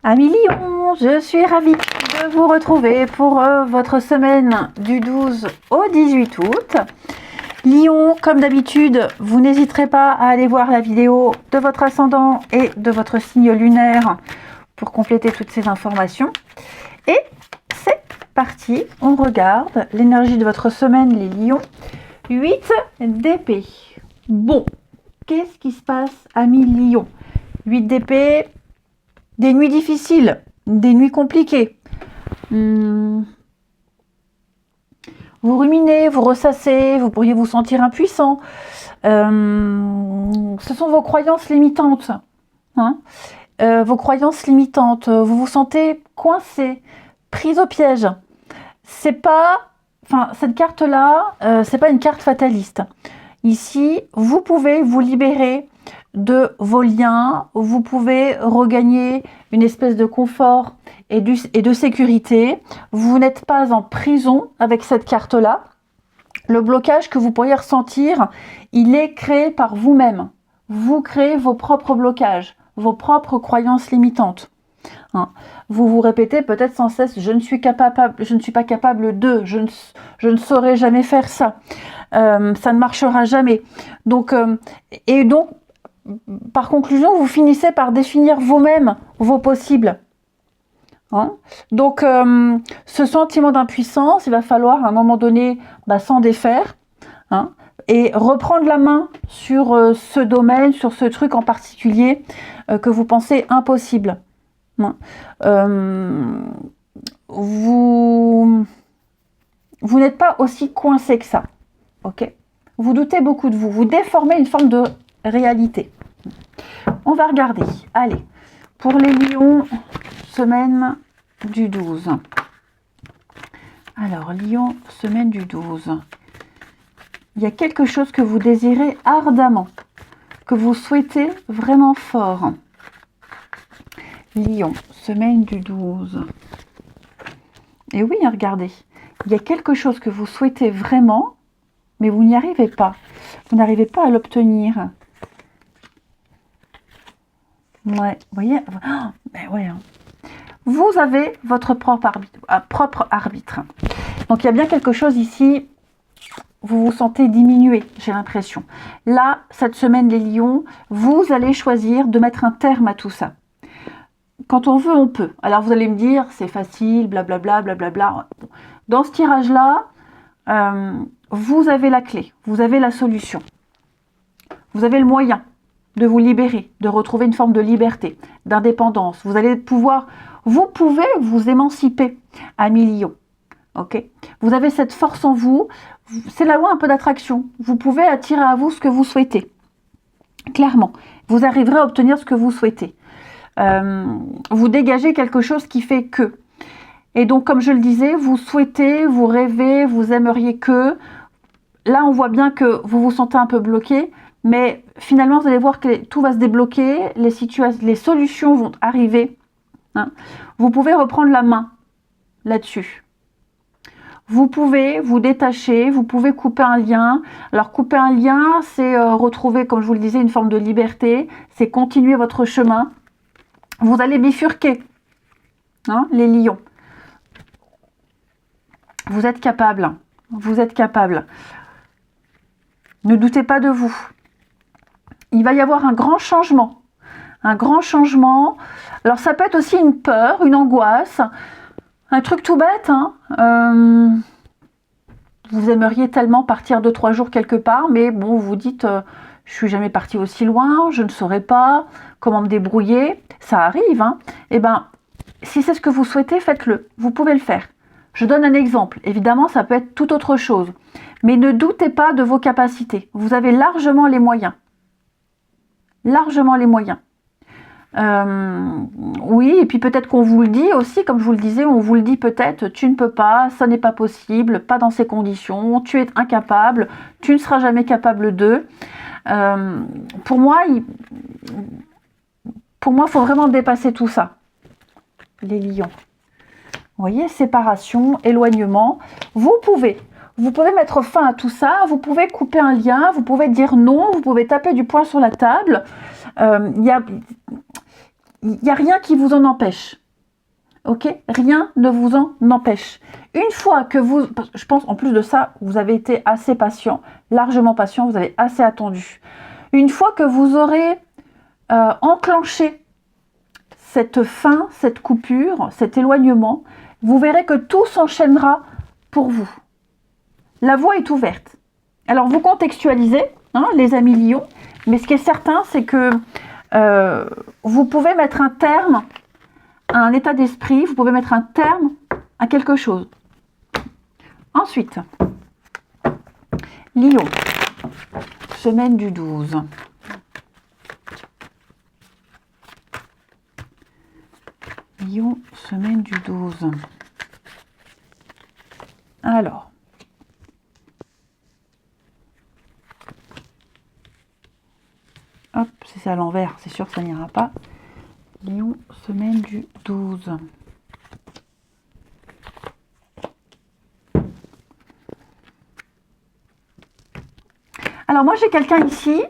Amis Lion, je suis ravie de vous retrouver pour votre semaine du 12 au 18 août. Lion, comme d'habitude, vous n'hésiterez pas à aller voir la vidéo de votre ascendant et de votre signe lunaire pour compléter toutes ces informations. Et c'est parti, on regarde l'énergie de votre semaine, les Lions. 8 d'épée. Bon, qu'est-ce qui se passe, amis Lion? 8 d'épée. Des nuits difficiles, des nuits compliquées. Vous ruminez, vous ressassez, vous pourriez vous sentir impuissant. Ce sont vos croyances limitantes. Vos croyances limitantes. Vous vous sentez coincé, pris au piège. C'est pas, cette carte-là, c'est pas une carte fataliste. Ici, vous pouvez vous libérer de vos liens, vous pouvez regagner une espèce de confort et de sécurité. Vous n'êtes pas en prison avec cette carte-là. Le blocage que vous pourriez ressentir, il est créé par vous-même. Vous créez vos propres blocages, vos propres croyances limitantes. Vous vous répétez peut-être sans cesse, je ne suis pas capable de, je ne saurais jamais faire ça. Ça ne marchera jamais. Donc, par conclusion, vous finissez par définir vous-même vos possibles. Donc, ce sentiment d'impuissance, il va falloir à un moment donné s'en défaire et reprendre la main sur ce domaine, sur ce truc en particulier que vous pensez impossible. Vous n'êtes pas aussi coincé que ça. Ok, vous doutez beaucoup de vous. Vous déformez une forme de réalité. On va regarder. Allez, pour les Lions, semaine du 12. Alors, Lion, semaine du 12. Il y a quelque chose que vous désirez ardemment, que vous souhaitez vraiment fort. Lion, semaine du 12. Et oui, regardez, il y a quelque chose que vous souhaitez vraiment, mais vous n'y arrivez pas. Vous n'arrivez pas à l'obtenir. Ouais, vous voyez, Vous avez votre propre arbitre. Donc, il y a bien quelque chose ici, vous vous sentez diminué, j'ai l'impression. Là, cette semaine, les Lions, vous allez choisir de mettre un terme à tout ça. Quand on veut, on peut. Alors, vous allez me dire, c'est facile, blablabla, blablabla. Dans ce tirage-là, vous avez la clé, vous avez la solution. Vous avez le moyen de vous libérer, de retrouver une forme de liberté, d'indépendance. Vous pouvez vous émanciper, amis Lions. Ok, vous avez cette force en vous. C'est la loi un peu d'attraction. Vous pouvez attirer à vous ce que vous souhaitez. Clairement, vous arriverez à obtenir ce que vous souhaitez. Vous dégagez quelque chose qui fait que. Et donc, comme je le disais, vous souhaitez, vous rêvez, vous aimeriez que. Là, on voit bien que vous vous sentez un peu bloqué, mais finalement, vous allez voir que tout va se débloquer, les solutions vont arriver. Vous pouvez reprendre la main là-dessus. Vous pouvez vous détacher, vous pouvez couper un lien. Alors, couper un lien, c'est retrouver, comme je vous le disais, une forme de liberté, c'est continuer votre chemin. Vous allez bifurquer, les Lions. Vous êtes capable. Vous êtes capable. Ne doutez pas de vous. Il va y avoir un grand changement. Un grand changement. Alors, ça peut être aussi une peur, une angoisse. Un truc tout bête. Vous aimeriez tellement partir 2-3 jours quelque part, mais bon, vous vous dites, je suis jamais partie aussi loin, je ne saurais pas comment me débrouiller. Ça arrive. Eh bien, si c'est ce que vous souhaitez, faites-le. Vous pouvez le faire. Je donne un exemple. Évidemment, ça peut être tout autre chose. Mais ne doutez pas de vos capacités. Vous avez largement les moyens. Largement les moyens. Oui, et puis peut-être qu'on vous le dit aussi, comme je vous le disais, on vous le dit peut-être, tu ne peux pas, ça n'est pas possible, pas dans ces conditions, tu es incapable, tu ne seras jamais capable de. Pour moi, il faut vraiment dépasser tout ça, les Lions. Vous voyez, séparation, éloignement. Vous pouvez mettre fin à tout ça, vous pouvez couper un lien, vous pouvez dire non, vous pouvez taper du poing sur la table. il n'y a rien qui vous en empêche. Ok? Rien ne vous en empêche. Une fois que vous, je pense en plus de ça, vous avez été assez patient, largement patient, vous avez assez attendu. Une fois que vous aurez enclenché cette fin, cette coupure, cet éloignement, vous verrez que tout s'enchaînera pour vous. La voie est ouverte. Alors vous contextualisez, hein, les amis lions, mais ce qui est certain, c'est que vous pouvez mettre un terme à un état d'esprit, vous pouvez mettre un terme à quelque chose. Ensuite, Lion, semaine du 12. Lion, semaine du 12. Alors, hop, c'est ça à l'envers, c'est sûr que ça n'ira pas. Lion, semaine du 12. Alors moi j'ai quelqu'un ici,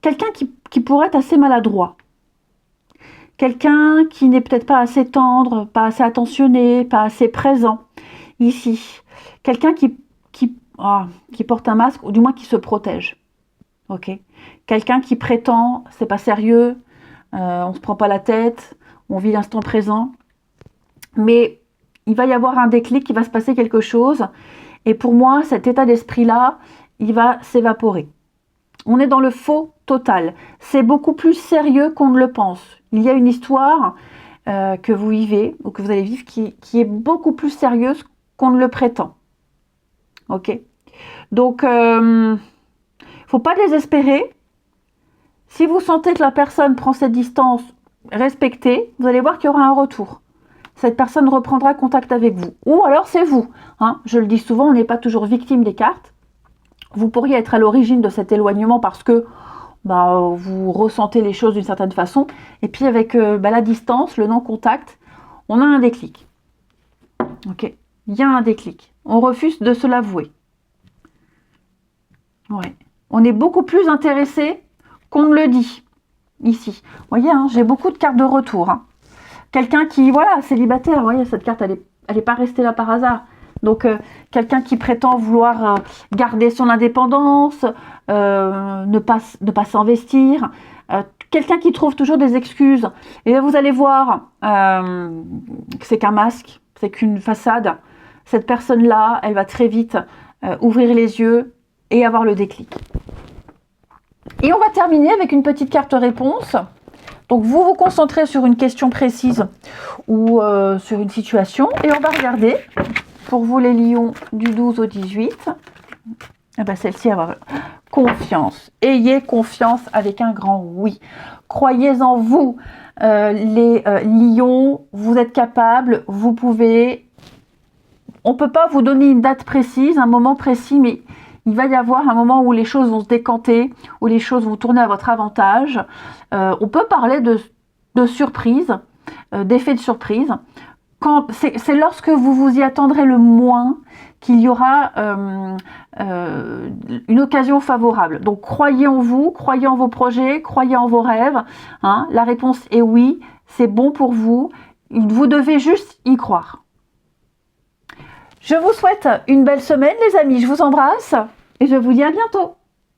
quelqu'un qui pourrait être assez maladroit. Quelqu'un qui n'est peut-être pas assez tendre, pas assez attentionné, pas assez présent ici. Quelqu'un qui porte un masque, ou du moins qui se protège. Ok. Quelqu'un qui prétend, c'est pas sérieux, on se prend pas la tête, on vit l'instant présent. Mais il va y avoir un déclic, il va se passer quelque chose. Et pour moi, cet état d'esprit-là, il va s'évaporer. On est dans le faux total. C'est beaucoup plus sérieux qu'on ne le pense. Il y a une histoire que vous vivez, ou que vous allez vivre, qui est beaucoup plus sérieuse qu'on ne le prétend. Ok? Donc, faut pas désespérer. Si vous sentez que la personne prend cette distance, respectez, vous allez voir qu'il y aura un retour. Cette personne reprendra contact avec vous. Ou alors c'est vous. Hein. Je le dis souvent, on n'est pas toujours victime des cartes. Vous pourriez être à l'origine de cet éloignement parce que vous ressentez les choses d'une certaine façon. Et puis avec la distance, le non-contact, on a un déclic. Ok, il y a un déclic. On refuse de se l'avouer. Ouais. On est beaucoup plus intéressé qu'on ne le dit ici. Vous voyez, hein, j'ai beaucoup de cartes de retour. Hein. Quelqu'un qui, voilà, célibataire, vous voyez, cette carte, elle est pas restée là par hasard. Donc, quelqu'un qui prétend vouloir garder son indépendance, ne pas s'investir, quelqu'un qui trouve toujours des excuses. Et là, vous allez voir que c'est qu'un masque, c'est qu'une façade. Cette personne-là, elle va très vite ouvrir les yeux et avoir le déclic. Et on va terminer avec une petite carte réponse. Donc, vous vous concentrez sur une question précise ou sur une situation. Et on va regarder, pour vous les lions, du 12 au 18. Eh ben, celle-ci, elle va... Confiance. Ayez confiance avec un grand oui. Croyez en vous, les lions. Vous êtes capables, vous pouvez... On ne peut pas vous donner une date précise, un moment précis, mais... Il va y avoir un moment où les choses vont se décanter, où les choses vont tourner à votre avantage. On peut parler de surprise, d'effet de surprise. C'est lorsque vous vous y attendrez le moins qu'il y aura une occasion favorable. Donc croyez en vous, croyez en vos projets, croyez en vos rêves. Hein. La réponse est oui, c'est bon pour vous. Vous devez juste y croire. Je vous souhaite une belle semaine les amis, je vous embrasse et je vous dis à bientôt.